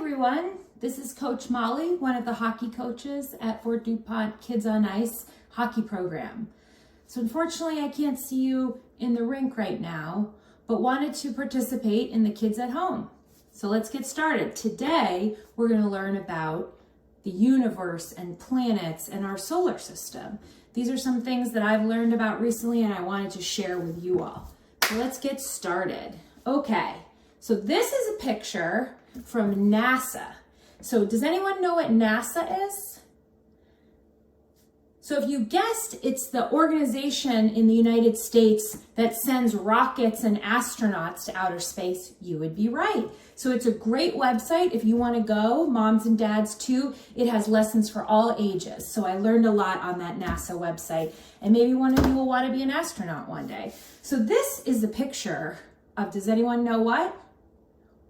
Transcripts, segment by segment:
everyone. This is Coach Molly, one of the hockey coaches at Fort DuPont Kids on Ice hockey program. So unfortunately, I can't see you in the rink right now, but wanted to participate in the kids at home. So let's get started. Today, we're going to learn about the universe and planets and our solar system. These are some things that I've learned about recently and I wanted to share with you all. So let's get started. Okay, so this is a picture from NASA. So does anyone know what NASA is? So if you guessed it's the organization in the United States that sends rockets and astronauts to outer space, you would be right. So it's a great website if you want to go, moms and dads too. It has lessons for all ages. So I learned a lot on that NASA website, and maybe one of you will want to be an astronaut one day. So this is a picture of, does anyone know what?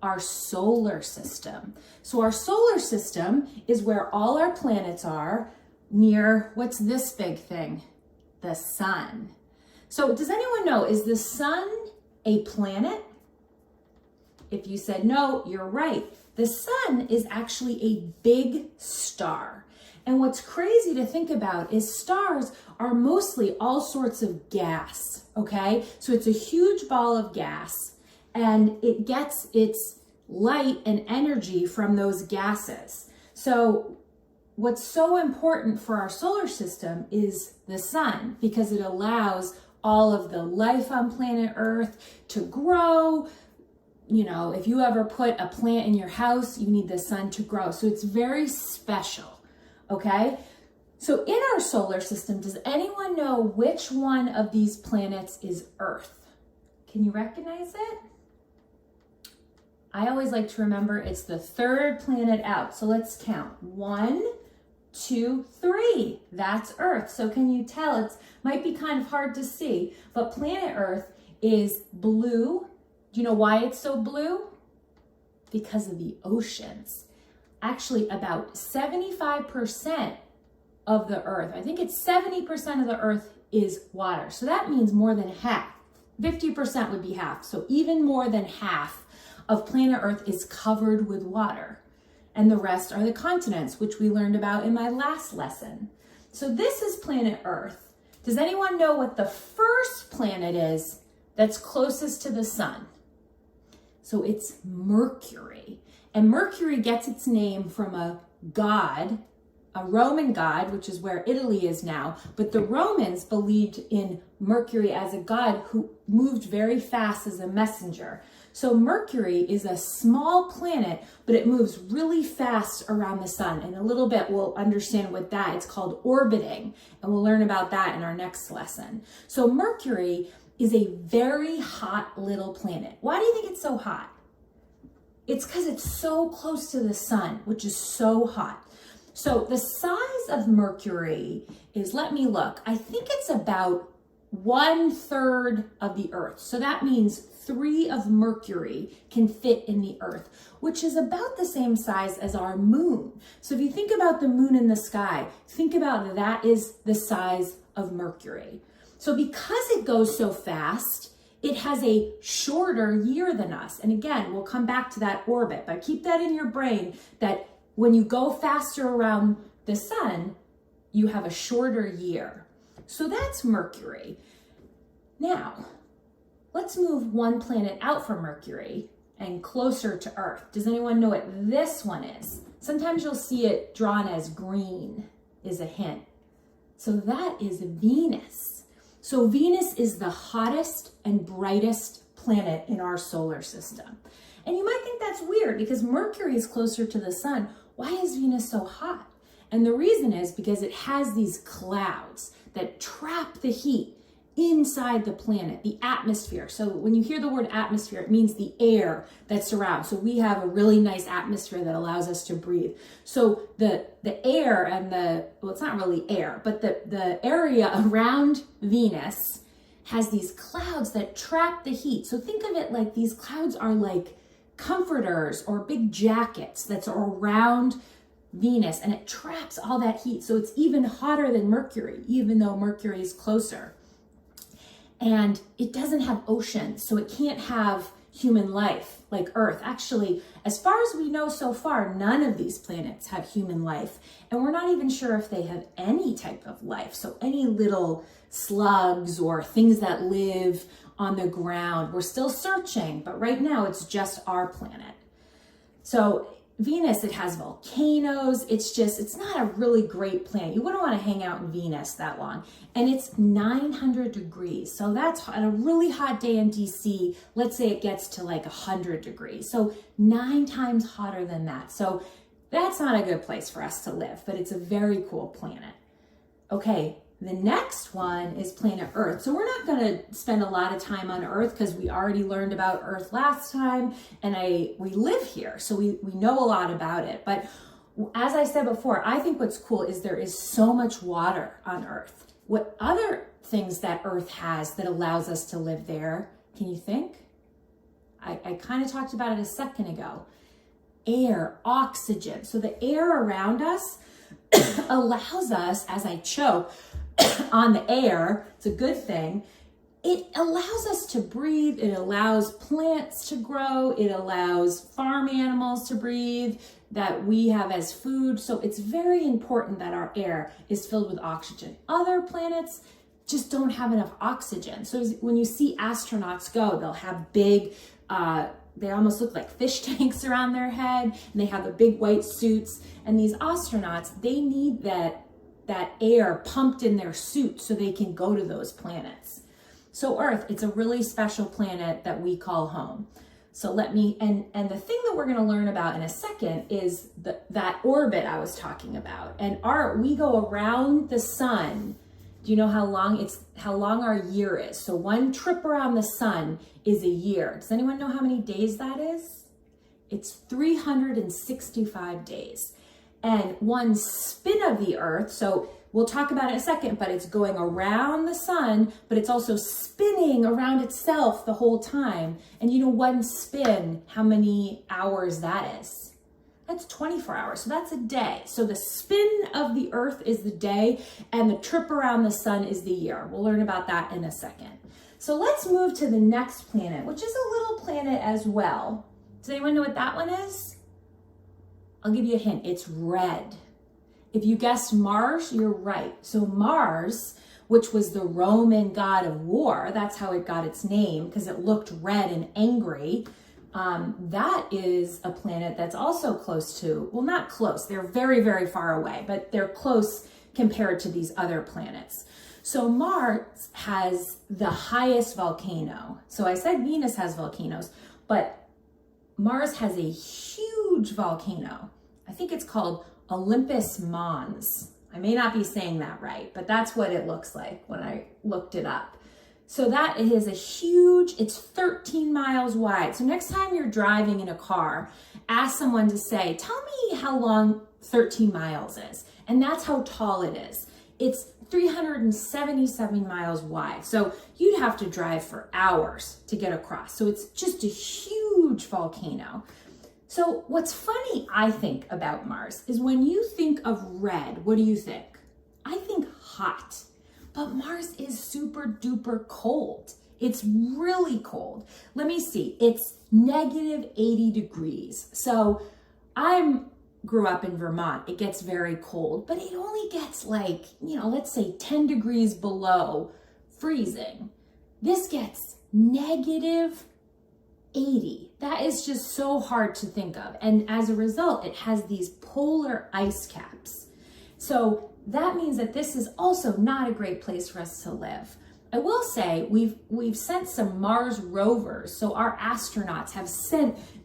Our solar system. So our solar system is where all our planets are near, what's this big thing? The sun. So does anyone know, is the sun a planet? If you said no, you're right. The sun is actually a big star. And what's crazy to think about is stars are mostly all sorts of gas, okay? So it's a huge ball of gas, and it gets its light and energy from those gases. So what's so important for our solar system is the sun, because it allows all of the life on planet Earth to grow. You know, if you ever put a plant in your house, you need the sun to grow. So it's very special, okay? So in our solar system, does anyone know which one of these planets is Earth? Can you recognize it? I always like to remember it's the third planet out. So let's count. 1, 2, 3. That's Earth. So can you tell? It might be kind of hard to see, but planet Earth is blue. Do you know why it's so blue? Because of the oceans. Actually, about 75% of the Earth, I think it's 70% of the Earth is water. So that means more than half. 50% would be half. So even more than half of planet Earth is covered with water. And the rest are the continents, which we learned about in my last lesson. So this is planet Earth. Does anyone know what the first planet is that's closest to the sun? So it's Mercury. And Mercury gets its name from a god, a Roman god, which is where Italy is now. But the Romans believed in Mercury as a god who moved very fast as a messenger. So Mercury is a small planet, but it moves really fast around the sun. In a little bit, we'll understand what that, it's called orbiting, and we'll learn about that in our next lesson. So Mercury is a very hot little planet. Why do you think it's so hot? It's because it's so close to the sun, which is so hot. So the size of Mercury is, let me look, I think it's about 1/3 of the Earth. So that means 3 of Mercury can fit in the Earth, which is about the same size as our moon. So if you think about the moon in the sky, think about that is the size of Mercury. So because it goes so fast, it has a shorter year than us. And again, we'll come back to that orbit, but keep that in your brain that when you go faster around the sun, you have a shorter year. So that's Mercury. Now, let's move one planet out from Mercury and closer to Earth. Does anyone know what this one is? Sometimes you'll see it drawn as green, is a hint. So that is Venus. So Venus is the hottest and brightest planet in our solar system. And you might think that's weird because Mercury is closer to the sun. Why is Venus so hot? And the reason is because it has these clouds that trap the heat inside the planet, the atmosphere. So when you hear the word atmosphere, it means the air that surrounds. So we have a really nice atmosphere that allows us to breathe. So the air and well, it's not really air, but the area around Venus has these clouds that trap the heat. So think of it like these clouds are like comforters or big jackets that's around Venus, and it traps all that heat. So it's even hotter than Mercury, even though Mercury is closer. And it doesn't have oceans, so it can't have human life like Earth. Actually, as far as we know so far, none of these planets have human life. And we're not even sure if they have any type of life. So any little slugs or things that live on the ground, we're still searching, but right now it's just our planet. So Venus, it has volcanoes. It's not a really great planet. You wouldn't want to hang out in Venus that long. And it's 900 degrees. So that's on a really hot day in DC. Let's say it gets to like 100 degrees. So 9 times hotter than that. So that's not a good place for us to live, but it's a very cool planet. Okay, the next one is planet Earth. So we're not going to spend a lot of time on Earth because we already learned about Earth last time, and we live here, so we know a lot about it. But as I said before, I think what's cool is there is so much water on Earth. What other things that Earth has that allows us to live there? Can you think? I kind of talked about it a second ago. Air, oxygen. So the air around us allows us, as I choke on the air, it's a good thing. It allows us to breathe. It allows plants to grow. It allows farm animals to breathe that we have as food. So it's very important that our air is filled with oxygen. Other planets just don't have enough oxygen. So when you see astronauts go, they'll have big, they almost look like fish tanks around their head, and they have the big white suits. And these astronauts, they need that air pumped in their suit so they can go to those planets. So Earth, it's a really special planet that we call home. So and the thing that we're going to learn about in a second is that orbit I was talking about. And we go around the sun. Do you know how long our year is? So one trip around the sun is a year. Does anyone know how many days that is? It's 365 days. And one spin of the Earth, so we'll talk about it in a second, but it's going around the sun, but it's also spinning around itself the whole time. And you know, one spin, how many hours that is? That's 24 hours, so that's a day. So the spin of the Earth is the day, and the trip around the sun is the year. We'll learn about that in a second. So let's move to the next planet, which is a little planet as well. Does anyone know what that one is? I'll give you a hint. It's red. If you guessed Mars, you're right. So Mars, which was the Roman god of war, that's how it got its name, because it looked red and angry. That is a planet that's also close to, well, not close. They're very, very far away, but they're close compared to these other planets. So Mars has the highest volcano. So I said Venus has volcanoes, but Mars has a huge volcano. I think it's called Olympus Mons. I may not be saying that right, but that's what it looks like when I looked it up. So that is it's 13 miles wide. So next time you're driving in a car, ask someone to say, tell me how long 13 miles is. And that's how tall it is. It's 377 miles wide. So you'd have to drive for hours to get across. So it's just a huge volcano. So what's funny, I think, about Mars is when you think of red, what do you think? I think hot. But Mars is super duper cold. It's really cold. Let me see. It's negative 80 degrees. So grew up in Vermont. It gets very cold, but it only gets like, let's say 10 degrees below freezing. This gets negative 80. That is just so hard to think of. And as a result, it has these polar ice caps. So that means that this is also not a great place for us to live. I will say we've sent some Mars rovers. So our astronauts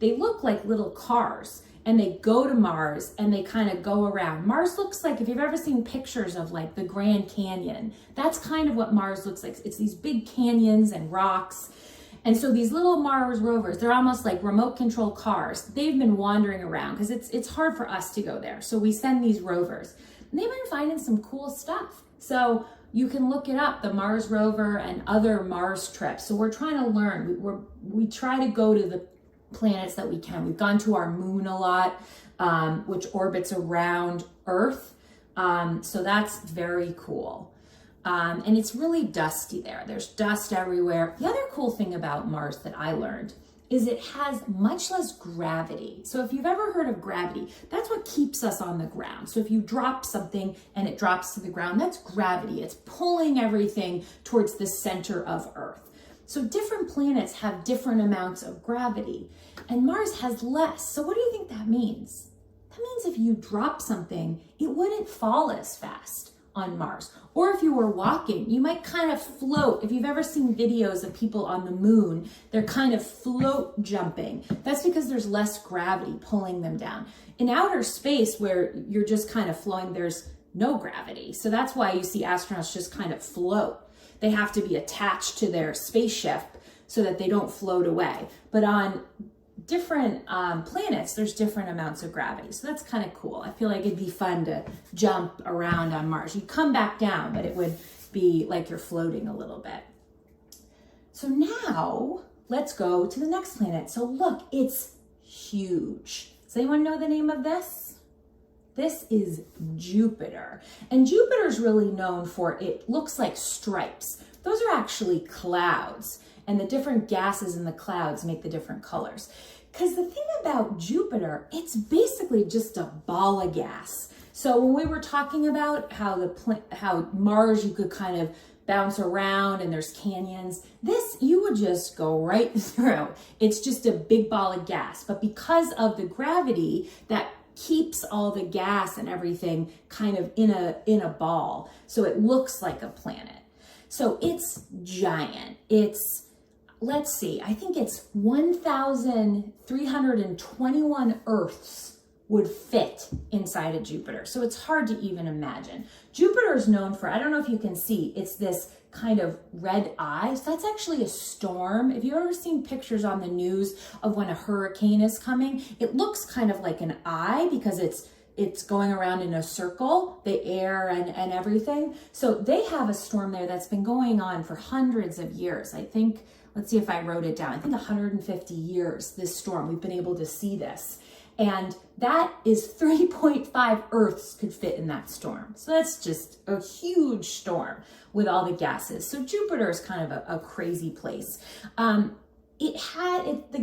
they look like little cars, and they go to Mars and they kind of go around. Mars looks like, if you've ever seen pictures of like the Grand Canyon, that's kind of what Mars looks like. It's these big canyons and rocks. And so these little Mars rovers, they're almost like remote control cars. They've been wandering around because it's hard for us to go there. So we send these rovers. And they've been finding some cool stuff. So you can look it up, the Mars rover and other Mars trips. So we're trying to learn. We try to go to the planets that we can. We've gone to our moon a lot, which orbits around Earth. So that's very cool. And it's really dusty there. There's dust everywhere. The other cool thing about Mars that I learned, is it has much less gravity. So if you've ever heard of gravity, that's what keeps us on the ground. So if you drop something and it drops to the ground, that's gravity. It's pulling everything towards the center of Earth. So different planets have different amounts of gravity, and Mars has less. So what do you think that means? That means if you drop something, it wouldn't fall as fast on Mars. Or if you were walking, you might kind of float. If you've ever seen videos of people on the moon, they're kind of float jumping. That's because there's less gravity pulling them down. In outer space, where you're just kind of flowing, there's no gravity. So that's why you see astronauts just kind of float. They have to be attached to their spaceship so that they don't float away. But on different planets, there's different amounts of gravity. So that's kind of cool. I feel like it'd be fun to jump around on Mars. You come back down, but it would be like you're floating a little bit. So now let's go to the next planet. So look, it's huge. Does anyone know the name of this? This is Jupiter. And Jupiter's really known for, it looks like stripes. Those are actually clouds. And the different gases in the clouds make the different colors. Because the thing about Jupiter, it's basically just a ball of gas. So when we were talking about how Mars, you could kind of bounce around and there's canyons, this you would just go right through. It's just a big ball of gas. But because of the gravity that keeps all the gas and everything kind of in a ball, so it looks like a planet. So it's giant. It's, let's see, I think it's 1,321 Earths would fit inside of Jupiter. So it's hard to even imagine. Jupiter is known for, I don't know if you can see, it's this kind of red eye. So that's actually a storm. If you've ever seen pictures on the news of when a hurricane is coming, it looks kind of like an eye because it's going around in a circle, the air and everything. So they have a storm there that's been going on for hundreds of years. I think, let's see if I wrote it down. I think 150 years, this storm, we've been able to see this. And that is 3.5 Earths could fit in that storm. So that's just a huge storm with all the gases. So Jupiter is kind of a crazy place. The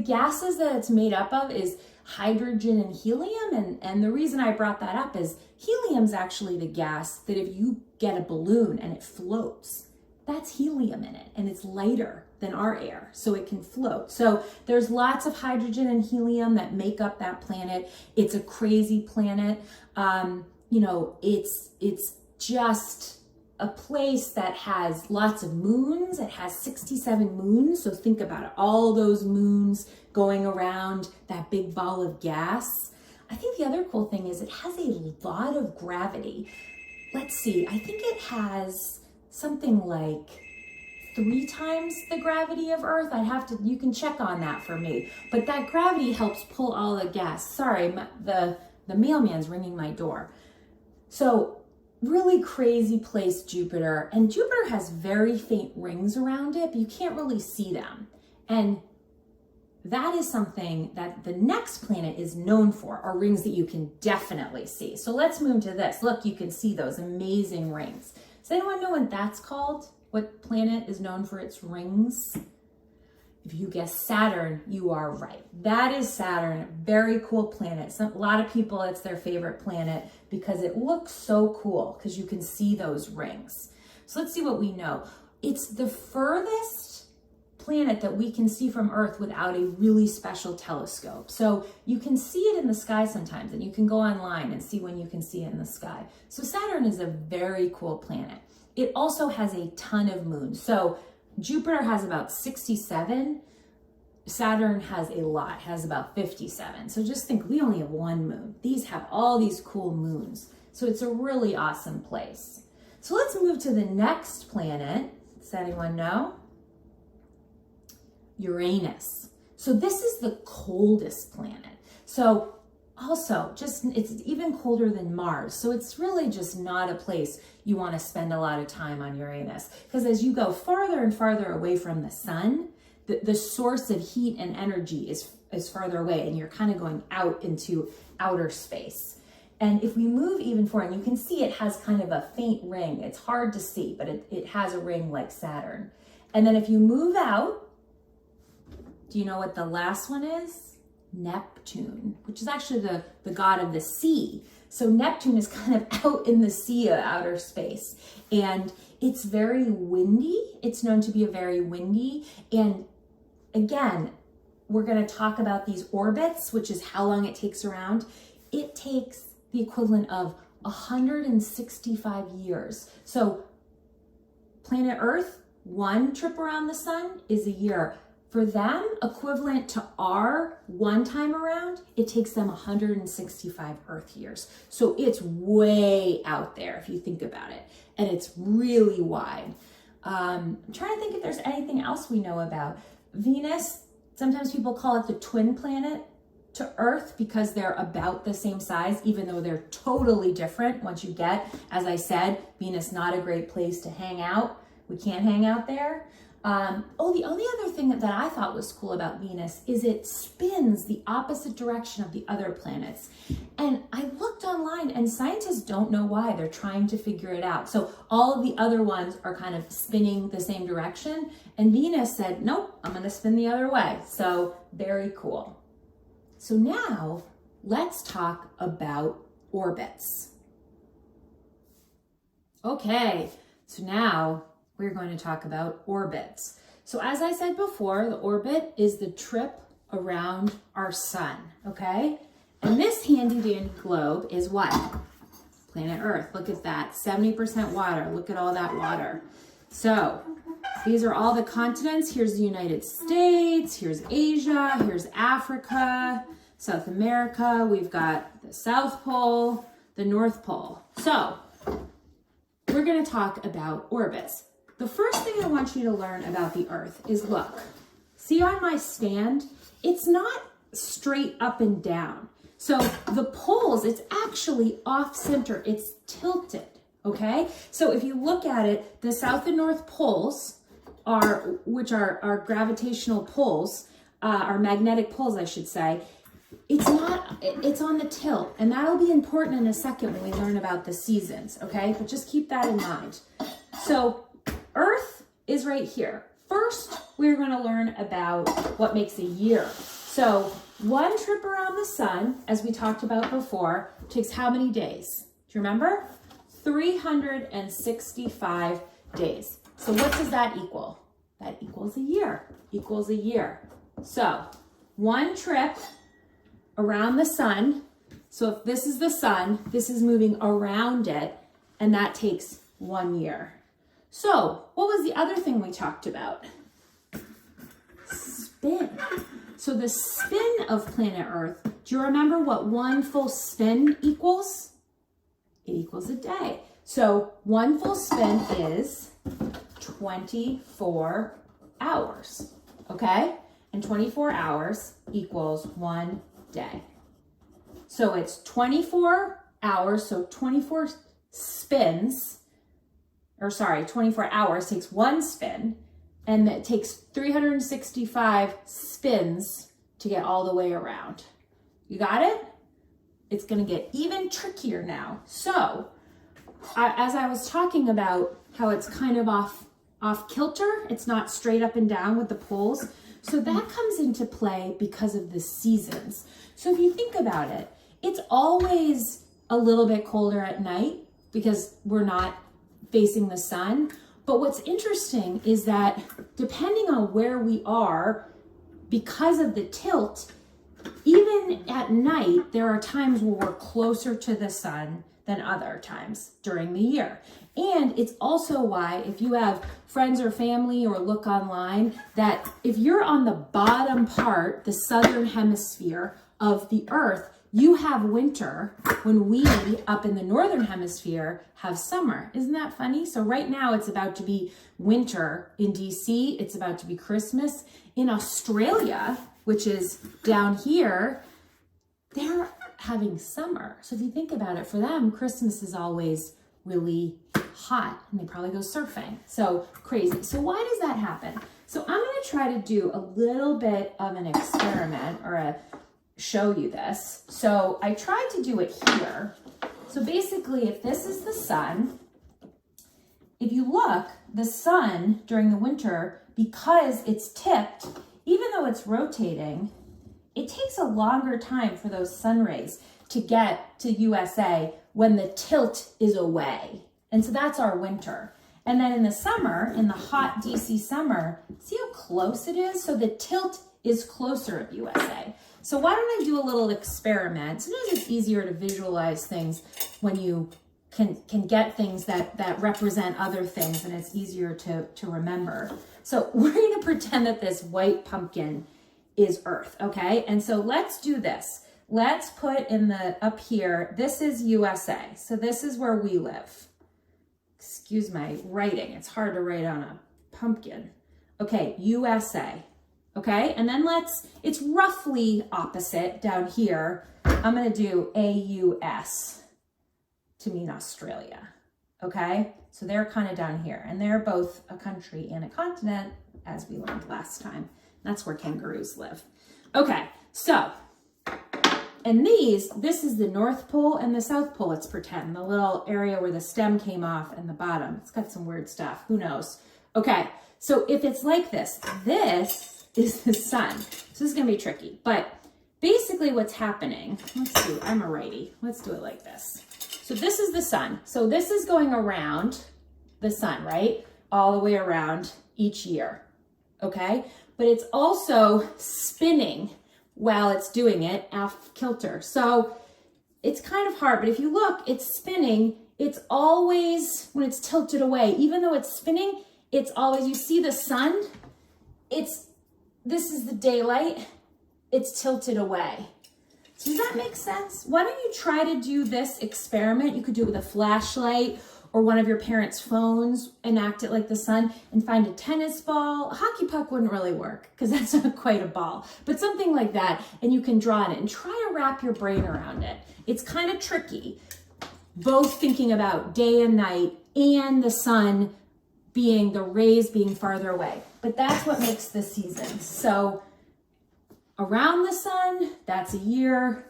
gases that it's made up of is hydrogen and helium. And the reason I brought that up is helium's actually the gas that if you get a balloon and it floats, that's helium in it, and it's lighter than our air, so it can float. So there's lots of hydrogen and helium that make up that planet. It's a crazy planet. It's just a place that has lots of moons. It has 67 moons, so think about it, all those moons going around that big ball of gas. I think the other cool thing is it has a lot of gravity. Let's see, I think it has something like 3 times the gravity of Earth. You can check on that for me. But that gravity helps pull all the gas. Sorry, the mailman's ringing my door. So really crazy place, Jupiter. And Jupiter has very faint rings around it, but you can't really see them. And that is something that the next planet is known for, are rings that you can definitely see. So let's move to this. Look, you can see those amazing rings. Does anyone know what that's called? What planet is known for its rings? If you guess Saturn, you are right. That is Saturn, very cool planet. A lot of people, it's their favorite planet because it looks so cool because you can see those rings. So let's see what we know. It's the furthest planet that we can see from Earth without a really special telescope. So you can see it in the sky sometimes, and you can go online and see when you can see it in the sky. So Saturn is a very cool planet. It also has a ton of moons. So Jupiter has about 67. Saturn has a lot, has about 57. So just think, we only have one moon. These have all these cool moons. So it's a really awesome place. So let's move to the next planet. Does anyone know? Uranus. So this is the coldest planet. So also, it's even colder than Mars. So it's really just not a place you want to spend a lot of time on Uranus. Because as you go farther and farther away from the sun, the source of heat and energy is farther away, and you're kind of going out into outer space. And if we move even forward, and you can see it has kind of a faint ring. It's hard to see, but it has a ring like Saturn. And then if you move out, Do you know what the last one is? Neptune, which is actually the god of the sea. So Neptune is kind of out in the sea of outer space. And it's very windy. It's known to be a very windy. And again, we're going to talk about these orbits, which is how long it takes around. It takes the equivalent of 165 years. So planet Earth, one trip around the sun is a year. For them, equivalent to our one time around, it takes them 165 Earth years. So it's way out there if you think about it. And it's really wide. I'm trying to think if there's anything else we know about. Venus, sometimes people call it the twin planet to Earth because they're about the same size, even though they're totally different. Once you get, as I said, Venus, not a great place to hang out. We can't hang out there. The only other thing that I thought was cool about Venus is it spins the opposite direction of the other planets. And I looked online and scientists don't know why. They're trying to figure it out. So all of the other ones are kind of spinning the same direction. And Venus said, nope, I'm going to spin the other way. So very cool. So now let's talk about orbits. Okay, so now we're going to talk about orbits. So as I said before, the orbit is the trip around our sun, okay? And this handy dandy globe is what? Planet Earth. Look at that, 70% water. Look at all that water. So these are all the continents. Here's the United States, here's Asia, here's Africa, South America. We've got the South Pole, the North Pole. So we're going to talk about orbits. The first thing I want you to learn about the Earth is, look, see on my stand, it's not straight up and down. So the poles, it's actually off center, it's tilted, okay? So if you look at it, the South and North poles which are our gravitational poles, our magnetic poles, I should say, it's on the tilt, and that'll be important in a second when we learn about the seasons, okay? But just keep that in mind. So Earth is right here. First, we're going to learn about what makes a year. So one trip around the sun, as we talked about before, takes how many days? Do you remember? 365 days. So what does that equal? That equals a year. Equals a year. So one trip around the sun. So if this is the sun, this is moving around it, and that takes 1 year. So what was the other thing we talked about? Spin. So the spin of planet Earth, do you remember what one full spin equals? It equals a day. So one full spin is 24 hours, okay? And 24 hours equals 1 day. So it's 24 hours, so 24 spins, 24 hours takes one spin, and it takes 365 spins to get all the way around. You got it? It's going to get even trickier now. So, as I was talking about how it's kind of off kilter, it's not straight up and down with the poles. So that comes into play because of the seasons. So if you think about it, it's always a little bit colder at night because we're not facing the sun. But what's interesting is that depending on where we are, because of the tilt, even at night, there are times where we're closer to the sun than other times during the year. And it's also why, if you have friends or family or look online, that if you're on the bottom part, the southern hemisphere of the Earth, you have winter when we up in the northern hemisphere have summer. Isn't that funny? So right now it's about to be winter in DC. It's about to be Christmas. In Australia, which is down here, they're having summer. So if you think about it, for them, Christmas is always really hot and they probably go surfing. So crazy. So why does that happen? So I'm going to try to do a little bit of an experiment or show you this. So I tried to do it here. So basically, if this is the sun, if you look, the sun during the winter, because it's tipped, even though it's rotating, it takes a longer time for those sun rays to get to USA when the tilt is away. And so that's our winter. And then in the summer, in the hot DC summer, see how close it is? So the tilt is closer of USA. So why don't I do a little experiment? Sometimes it's easier to visualize things when you can get things that represent other things, and it's easier to remember. So we're gonna pretend that this white pumpkin is Earth, okay? And so let's do this. Let's put in up here, this is USA. So this is where we live. Excuse my writing. It's hard to write on a pumpkin. Okay, USA. Okay, and then it's roughly opposite down here. I'm gonna do AUS to mean Australia. Okay, so they're kind of down here, and they're both a country and a continent, as we learned last time. That's where kangaroos live. Okay, so, and this is the North Pole and the South Pole, let's pretend. The little area where the stem came off and the bottom. It's got some weird stuff, who knows? Okay, so if it's like this is the sun. So this is gonna be tricky, but basically what's happening, I'm a righty. Let's do it like this. So this is the sun. So this is going around the sun, right? All the way around each year, okay? But it's also spinning while it's doing it off kilter. So it's kind of hard, but if you look, it's spinning. It's always, when it's tilted away, even though it's spinning, it's always, you see the sun, this is the daylight, it's tilted away. So does that make sense? Why don't you try to do this experiment? You could do it with a flashlight or one of your parents' phones and act it like the sun, and find a tennis ball. A hockey puck wouldn't really work because that's not quite a ball, but something like that, and you can draw it and try to wrap your brain around it. It's kind of tricky, both thinking about day and night and the sun the rays being farther away, but that's what makes the seasons. So around the sun, that's a year.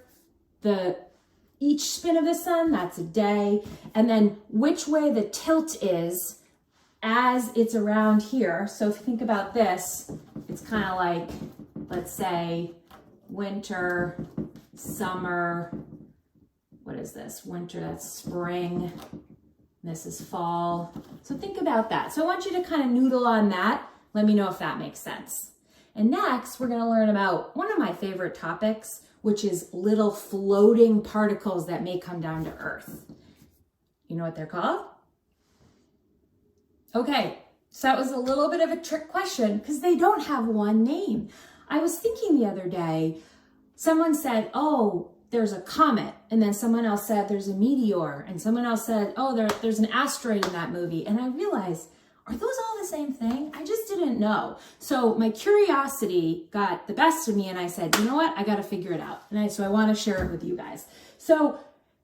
Each spin of the sun, that's a day. And then which way the tilt is as it's around here. So if you think about this, it's kind of like, let's say, winter, summer. What is this? Winter, that's spring. This is fall. So think about that. So I want you to kind of noodle on that. Let me know if that makes sense. And next, we're going to learn about one of my favorite topics, which is little floating particles that may come down to Earth. You know what they're called? Okay, so that was a little bit of a trick question because they don't have one name. I was thinking the other day, someone said, oh, there's a comet, and then someone else said there's a meteor, and someone else said, oh, there's an asteroid in that movie. And I realized, are those all the same thing? I just didn't know. So my curiosity got the best of me, and I said, you know what? I got to figure it out. So I want to share it with you guys.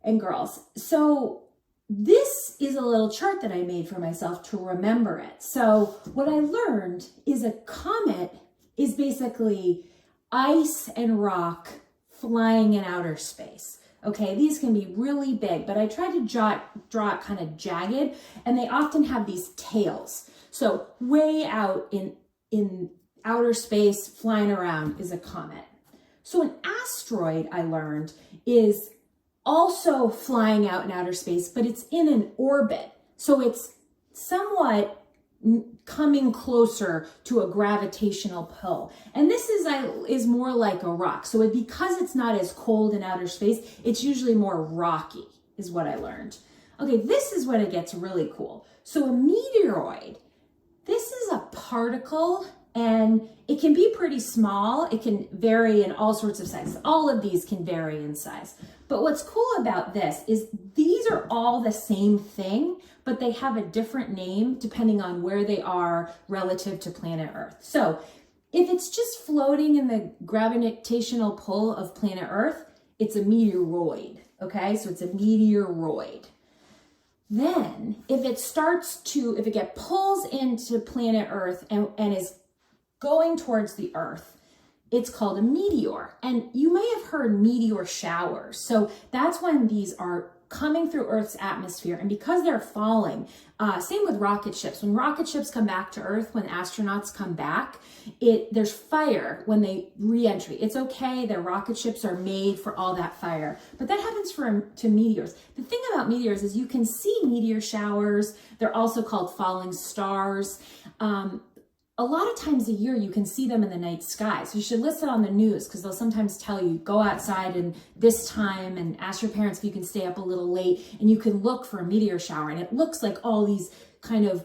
And girls. So this is a little chart that I made for myself to remember it. So what I learned is a comet is basically ice and rock flying in outer space. Okay, these can be really big, but I tried to draw it kind of jagged, and they often have these tails. So way out in outer space, flying around, is a comet. So an asteroid, I learned, is also flying out in outer space, but it's in an orbit. So it's somewhat coming closer to a gravitational pull. And this is more like a rock. So because it's not as cold in outer space, it's usually more rocky, is what I learned. Okay, this is when it gets really cool. So a meteoroid, this is a particle, and it can be pretty small. It can vary in all sorts of sizes. All of these can vary in size. But what's cool about this is these are all the same thing, but they have a different name depending on where they are relative to planet Earth. So if it's just floating in the gravitational pull of planet Earth, it's a meteoroid, okay? So it's a meteoroid. Then if it pulls into planet Earth and is going towards the Earth, it's called a meteor. And you may have heard meteor showers. So that's when these are coming through Earth's atmosphere. And because they're falling, same with rocket ships. When rocket ships come back to Earth, when astronauts come back, there's fire when they re-entry. It's okay, their rocket ships are made for all that fire. But that happens to meteors. The thing about meteors is you can see meteor showers. They're also called falling stars. A lot of times a year you can see them in the night sky. So you should listen on the news, because they'll sometimes tell you, go outside in this time and ask your parents if you can stay up a little late, and you can look for a meteor shower. And it looks like all these kind of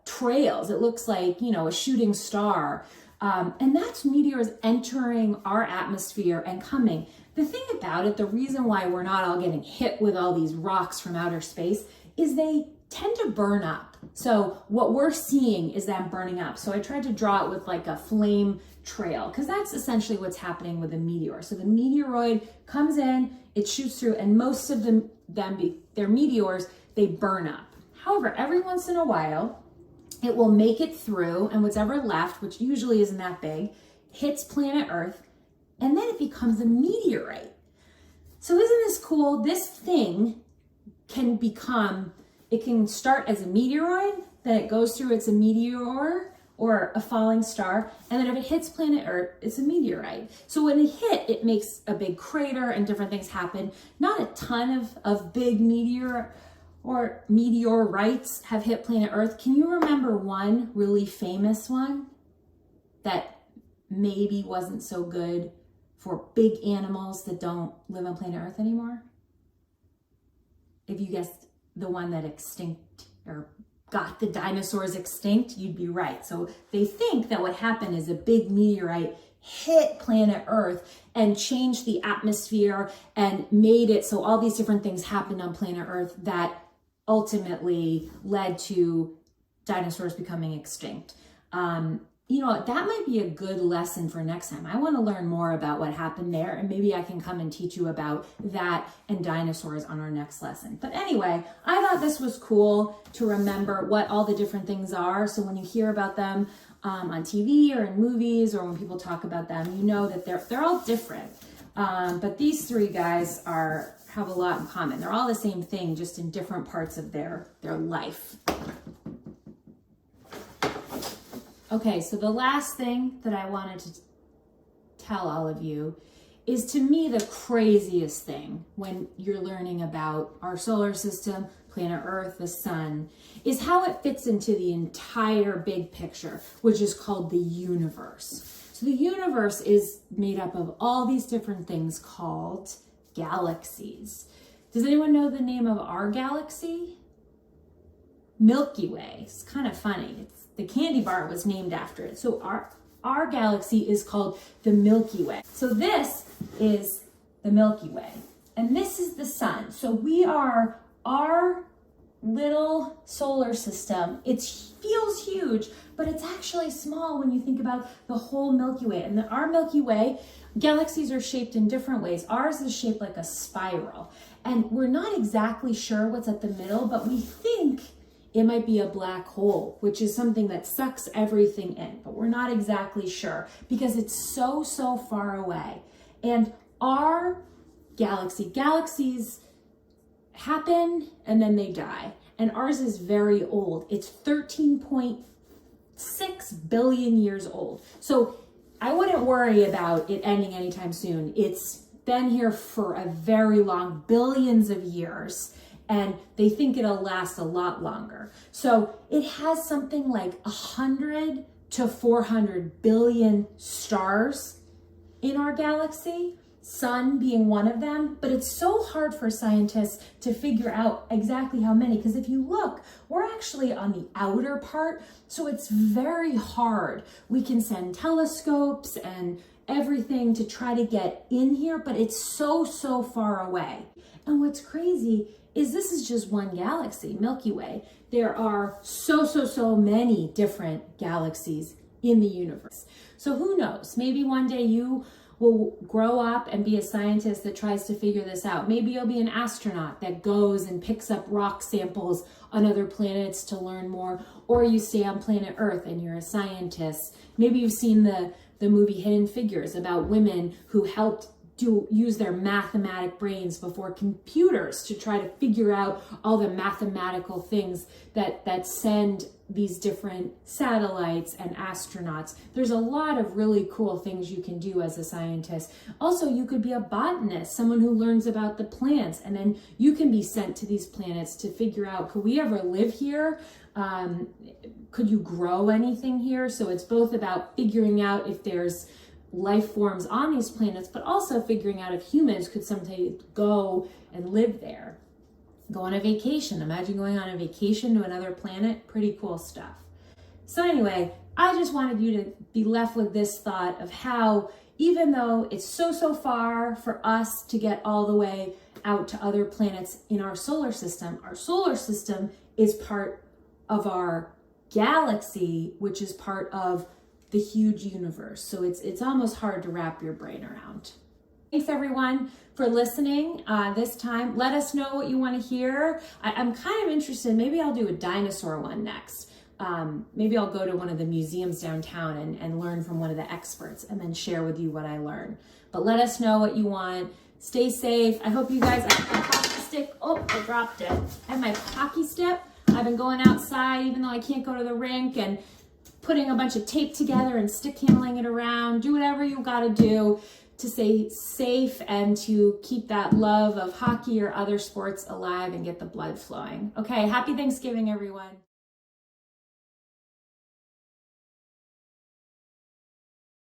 trails. It looks like, you know, a shooting star. And that's meteors entering our atmosphere and coming. The thing about it, the reason why we're not all getting hit with all these rocks from outer space is they tend to burn up. So what we're seeing is them burning up. So I tried to draw it with like a flame trail, because that's essentially what's happening with a meteor. So the meteoroid comes in, it shoots through, and most of their meteors, they burn up. However, every once in a while, it will make it through, and what's ever left, which usually isn't that big, hits planet Earth, and then it becomes a meteorite. So isn't this cool? This thing can it can start as a meteoroid, then it goes through, it's a meteor or a falling star, and then if it hits planet Earth, it's a meteorite. So when it hit, it makes a big crater and different things happen. Not a ton of big meteorites have hit planet Earth. Can you remember one really famous one that maybe wasn't so good for big animals that don't live on planet Earth anymore? If you guessed the one that extinct or got the dinosaurs extinct, you'd be right. So they think that what happened is a big meteorite hit planet Earth and changed the atmosphere and made it so all these different things happened on planet Earth that ultimately led to dinosaurs becoming extinct. You know, that might be a good lesson for next time. I want to learn more about what happened there, and maybe I can come and teach you about that and dinosaurs on our next lesson. But anyway, I thought this was cool to remember what all the different things are. So when you hear about them on TV or in movies, or when people talk about them, you know that they're all different. But these three guys have a lot in common. They're all the same thing, just in different parts of their life. Okay, so the last thing that I wanted to tell all of you is, to me, the craziest thing when you're learning about our solar system, planet Earth, the sun, is how it fits into the entire big picture, which is called the universe. So the universe is made up of all these different things called galaxies. Does anyone know the name of our galaxy? Milky Way. It's kind of funny. The candy bar was named after it. So our galaxy is called the Milky Way. So this is the Milky Way, and this is the sun. So our little solar system, it feels huge, but it's actually small when you think about the whole Milky Way. And our Milky Way, galaxies are shaped in different ways. Ours is shaped like a spiral, and we're not exactly sure what's at the middle, but we think it might be a black hole, which is something that sucks everything in, but we're not exactly sure because it's so far away. And our galaxies happen and then they die. And ours is very old. It's 13.6 billion years old. So I wouldn't worry about it ending anytime soon. It's been here for a very long, billions of years. And they think it'll last a lot longer. So it has something like 100 to 400 billion stars in our galaxy, sun being one of them. But it's so hard for scientists to figure out exactly how many, because if you look, we're actually on the outer part, so it's very hard. We can send telescopes and everything to try to get in here, but it's so far away. And what's crazy is this is just one galaxy, Milky Way. There are so many different galaxies in the universe. So who knows? Maybe one day you will grow up and be a scientist that tries to figure this out. Maybe you'll be an astronaut that goes and picks up rock samples on other planets to learn more, or you stay on planet Earth and you're a scientist. Maybe you've seen the movie Hidden Figures about women who helped use their mathematic brains before computers to try to figure out all the mathematical things that send these different satellites and astronauts. There's a lot of really cool things you can do as a scientist. Also, you could be a botanist, someone who learns about the plants, and then you can be sent to these planets to figure out, could we ever live here? Could you grow anything here? So it's both about figuring out if there's life forms on these planets, but also figuring out if humans could someday go and live there. Go on a vacation. Imagine going on a vacation to another planet. Pretty cool stuff. So anyway, I just wanted you to be left with this thought of how, even though it's so far for us to get all the way out to other planets in our solar system is part of our galaxy, which is part of the huge universe. So it's almost hard to wrap your brain around. Thanks everyone for listening this time. Let us know what you want to hear. I'm kind of interested, maybe I'll do a dinosaur one next. Maybe I'll go to one of the museums downtown and learn from one of the experts and then share with you what I learned. But let us know what you want. Stay safe. I hope you guys, I have my hockey stick. Oh, I dropped it. I have my hockey stick. I've been going outside even though I can't go to the rink and putting a bunch of tape together and stick handling it around. Do whatever you got to do to stay safe and to keep that love of hockey or other sports alive and get the blood flowing. Okay, happy Thanksgiving, everyone.